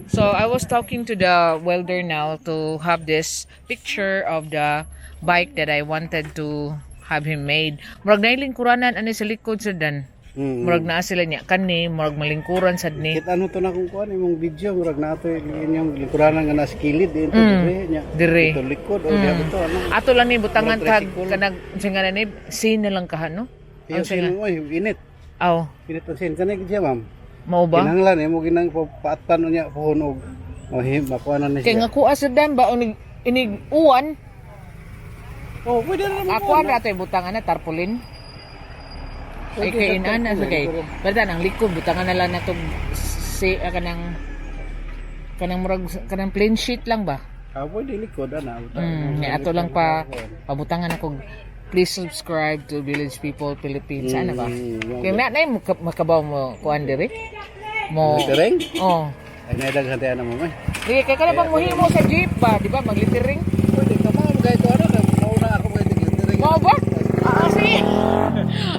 So I was talking to the welder now to have this picture of the bike that I wanted to have him made. Murag nailing kuranan ani sa likod sa dan. Murag naa sila niya kani, murag malingkuran sad ni. Kita ano to na kung kuan imong video murag nato inyong lingkuranan nga nasa kilid dito dire nya. Dire. Ito likod o diha to ano. Ato lang ni butangan tag kanag singalan ni sin na lang kahan no. Ang sino oy init. Aw, Init ang sin kanay gid ma'am. mao ba? Kinahanglan imo ginang paatpan niya pohon og makuha na Kay siya. nga kuha sa dan ba inig uwan. Oh, pwede na naman. Ako na tay butangan na tarpaulin. Ay kay inana sa kay. Pero ang likod butangan na lang natog si kanang murag kanang plain sheet lang ba? Pwede likod ana. Ato lang pa pabutangan ako. Please subscribe to Village People Philippines. Ano ba? Kaya na makabaw mo kuan dire. Mo. Littering? Oh. Ay naidaghan tayo na mo may. Di kay kana bang muhimo sa jeep ba, di ba? Maglittering. Pwede ka ma'am kahit ano na mauna ako may littering. Mo ba? Sige.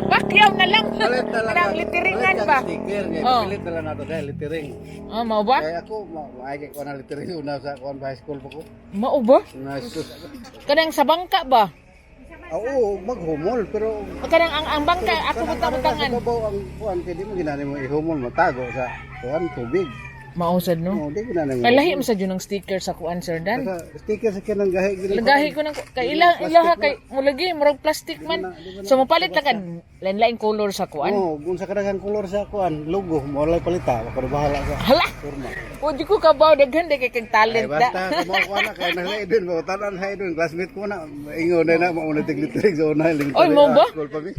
Bakyaw na lang. Palit na lang. Kanang litteringan ba? Sticker nga Oh. palit na lang nato dahil littering. Mo ba? Kaya ako maagi ko na littering una sa kuan high school pa ko. Mo ba? Nice. Kanang sa bangka ba? Oo, maghumol pero Kanang ang bangka ako butangan. Babaw ang kuan kay di mo ginani mo ihumol matago sa kuan tubig. Mausad no. Oh, di ginani mo. Kay lahi mo sa jud ng sticker sa kuan sir Dan. Sa sticker sa kinang gahi gid. Lagahi ko ng kay ilaha kay mo lagi murag plastic man. So mapalit na kad lain-lain color sa kuan. Oh, kung sa kadaghang kolor sa kuan, logo mo wala palita, ako bahala sa Hala. forma. O di ko kabaw daghan day kay kag Ay talent basta da. kamo ko na kay nahay dun mo tanan hay dun classmate ko na ingon na mauna tiglitrig sa una ling. Oy, mo ba? School pa mi.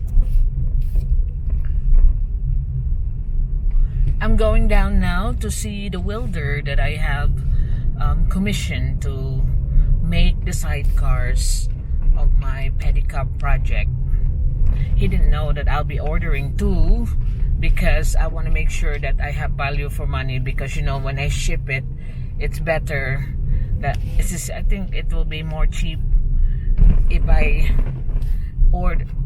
I'm going down now to see the welder that I have commissioned to make the sidecars of my pedicab project. He didn't know that I'll be ordering two because I want to make sure that I have value for money, because you know when I ship it, it's better that I think it will be more cheap if I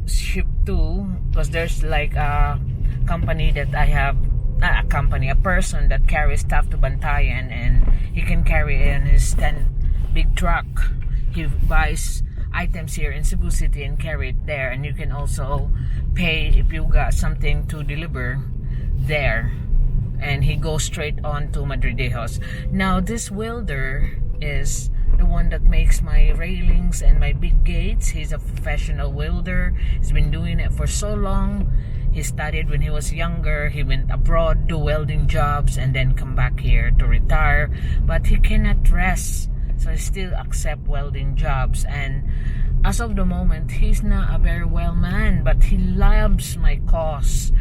ship two, because there's like a company that I have, not a company, a person that carries stuff to Bantayan, and he can carry it in his 10 big truck. He buys items here in Cebu City and carry it there, and you can also pay if you got something to deliver there, and he goes straight on to Madridejos. Now this welder is the one that makes my railings and my big gates. He's a professional welder. He's been doing it for so long. He studied when he was younger. He went abroad, do welding jobs, and then come back here to retire. But he cannot rest, so he still accept welding jobs. And as of the moment, he's not a very well man, but he loves my cause.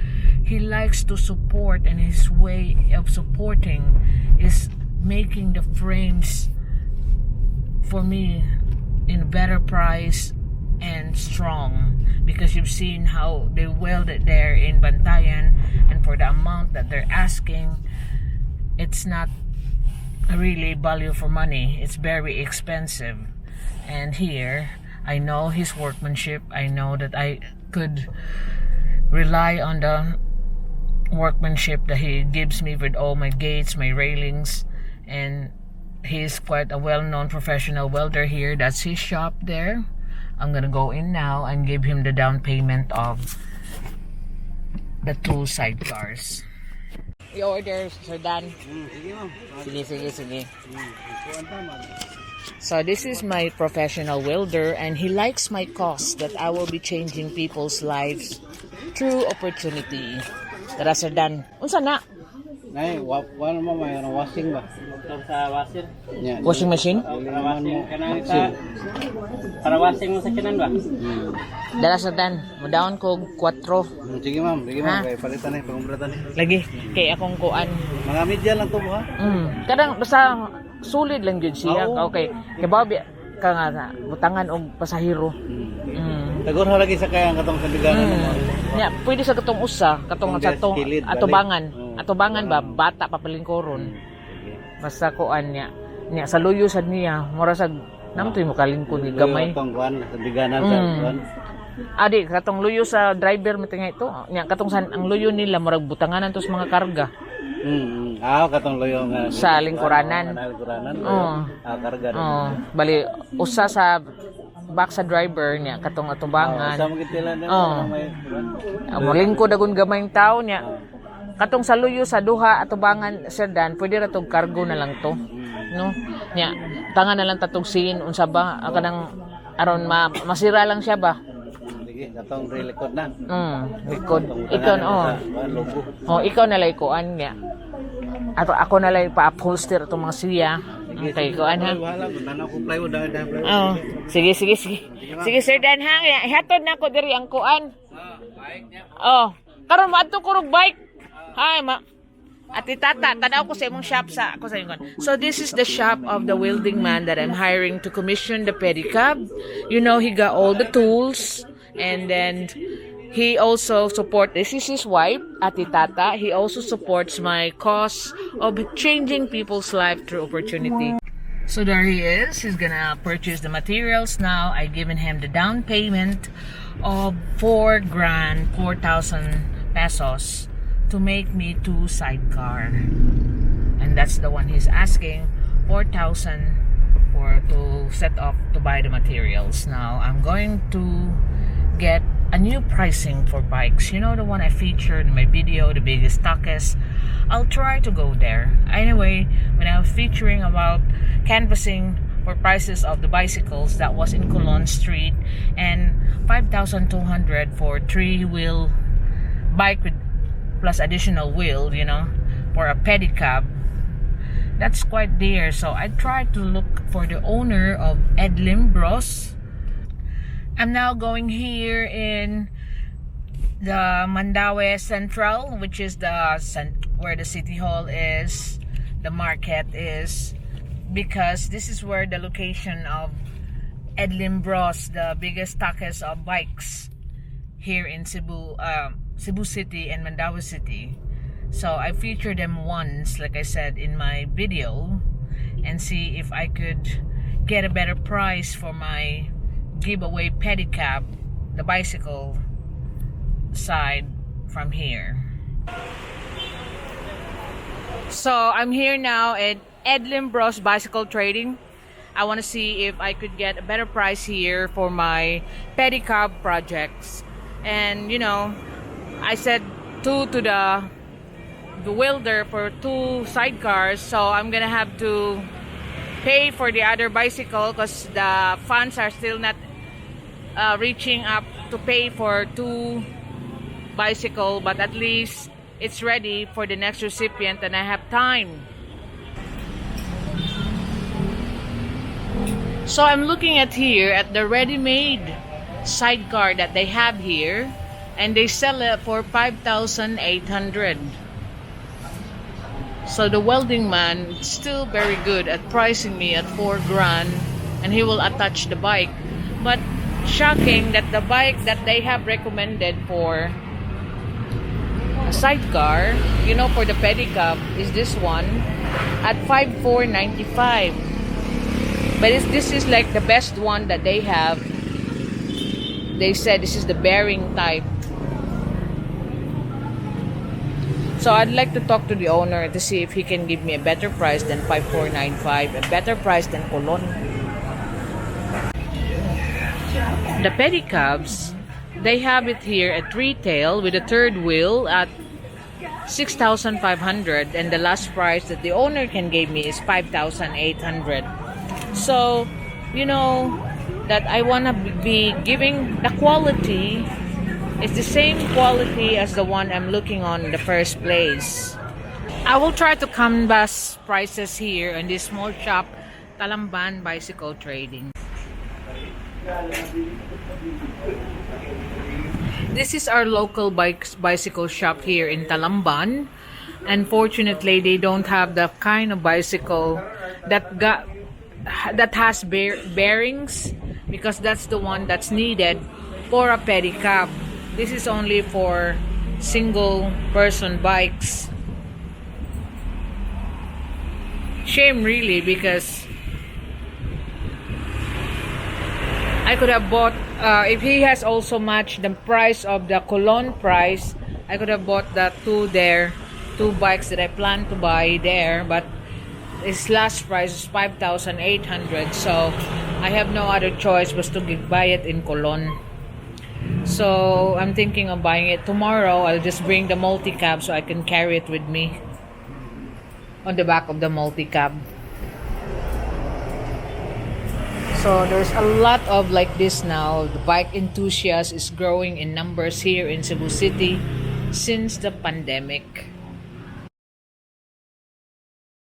He likes to support, and his way of supporting is making the frames for me in a better price and strong, because you've seen how they weld it there in Bantayan, and for the amount that they're asking, it's not really value for money. It's very expensive. And here I know his workmanship. I know that I could rely on the workmanship that he gives me with all my gates, my railings, and he's quite a well-known professional welder here. That's his shop there. I'm gonna go in now and give him the down payment of the two sidecars. Your order, Sir Dan. Sige. So this is my professional welder, and he likes my cause that I will be changing people's lives through opportunity. Tara, Sir Dan. Unsa na? Nay, wala mo may washing ba? Sa washer. Washing machine? Para washing kanang para washing mo sa kinan ba? Dala, Sir Dan. Mudaon ko 4. Sige ma'am, Ha? kay palitan ni pangumbratan ni. Lagi. Kay akong kuan. Mga media lang to ha. Kadang basta solid lang yun siya. Okay. Kay Bobby ka nga butangan og pasahero. Tagor ha lagi sa kaya katong sandiganan mo. Nya, pwede sa katong usa, katong sa to Kilid, atubangan. balik. Atubangan ba bata pa palingkoron. Basta kuan niya. Nya sa luyo sad niya, mura sa namtoy mo kalingkod ni gamay. Katong kuan sandiganan sa kuan. Adi, katong luyo sa driver mo tinga ito. Nya katong ang luyo nila murag butanganan tos mga karga. Katong loyo nga. Sa lingkuranan. Lingkuranan. Karga. Bali usa sa back sa driver niya katong atubangan. Sa mga tila na may. Molingko dagon gamayng tao niya. Katong sa luyo sa duha atubangan sedan, pwede ra tog cargo na lang to. No? Nya, tangan na lang tatugsin unsa ba kanang aron masira lang siya ba? Sige, katong relikod na. Likod. Ikaw ikaw na lay kuan niya. Ato ako na lay pa-upholster itong mga siya. Okay, kuan ha. Wala na ko plywood da. Sige. Sige Sir Dan ha. Ihatod na ko diri ang kuan. Bike niya. Karon maadto ko rog bike. Hi Ati Tata, tanaw ko sa imong shop sa ako sa ingon. So this is the shop of the welding man that I'm hiring to commission the pedicab. You know, he got all the tools and then he also this is his wife, Ati Tata. He also supports my cause of changing people's life through opportunity. So there he is. He's gonna purchase the materials now. I given him the down payment of 4,000 pesos to make me 2 sidecar, and that's the one he's asking 4,000 to set up to buy the materials. Now I'm going to get a new pricing for bikes, you know, the one I featured in my video, the biggest stockist. I'll try to go there anyway. When I was featuring about canvassing for prices of the bicycles, that was in Colon Street, and 5,200 for 3-wheel bike with plus additional wheel, you know, for a pedicab. That's quite dear. So I tried to look for the owner of Edlim Bros. I'm now going here in the Mandaue Central, which is where the city hall is, the market is, because this is where the location of Edlim Bros, the biggest stockist of bikes here in Cebu City and Mandaue City. So I featured them once, like I said in my video, and see if I could get a better price for my giveaway pedicab, the bicycle side from here. So I'm here now at Edlim Bros Bicycle Trading. I want to see if I could get a better price here for my pedicab projects. And you know, I said 2 to the welder for 2 sidecars, so I'm gonna have to pay for the other bicycle because the funds are still not reaching up to pay for 2 bicycle, but at least it's ready for the next recipient and I have time. So I'm looking at here at the ready-made sidecar that they have here, and they sell it for 5,800. So the welding man is still very good at pricing me at 4,000, and he will attach the bike. But shocking that the bike that they have recommended for a sidecar, you know, for the pedicab, is this one at 5,495. But this is like the best one that they have. They said this is the bearing type. So I'd like to talk to the owner to see if he can give me a better price than 5,495, a better price than Colon. The pedicabs, they have it here at retail with a 3rd wheel at 6,500, and the last price that the owner can give me is 5,800. So, you know, that I want to be giving the quality is the same quality as the one I'm looking on in the first place. I will try to canvas prices here in this small shop, Talamban Bicycle Trading. This is our local bicycle shop here in Talamban. Unfortunately, they don't have the kind of bicycle that has bearings, because that's the one that's needed for a pedicab. This is only for single person bikes. Shame really, because I could have bought, if he has also matched the price of the Colon price, I could have bought that 2 there two bikes that I plan to buy there, but its last price is 5,800, so I have no other choice but to buy it in Colon. So I'm thinking of buying it tomorrow. I'll just bring the multi-cab so I can carry it with me on the back of the multi-cab. So there's a lot of like this now. The bike enthusiast is growing in numbers here in Cebu City since the pandemic.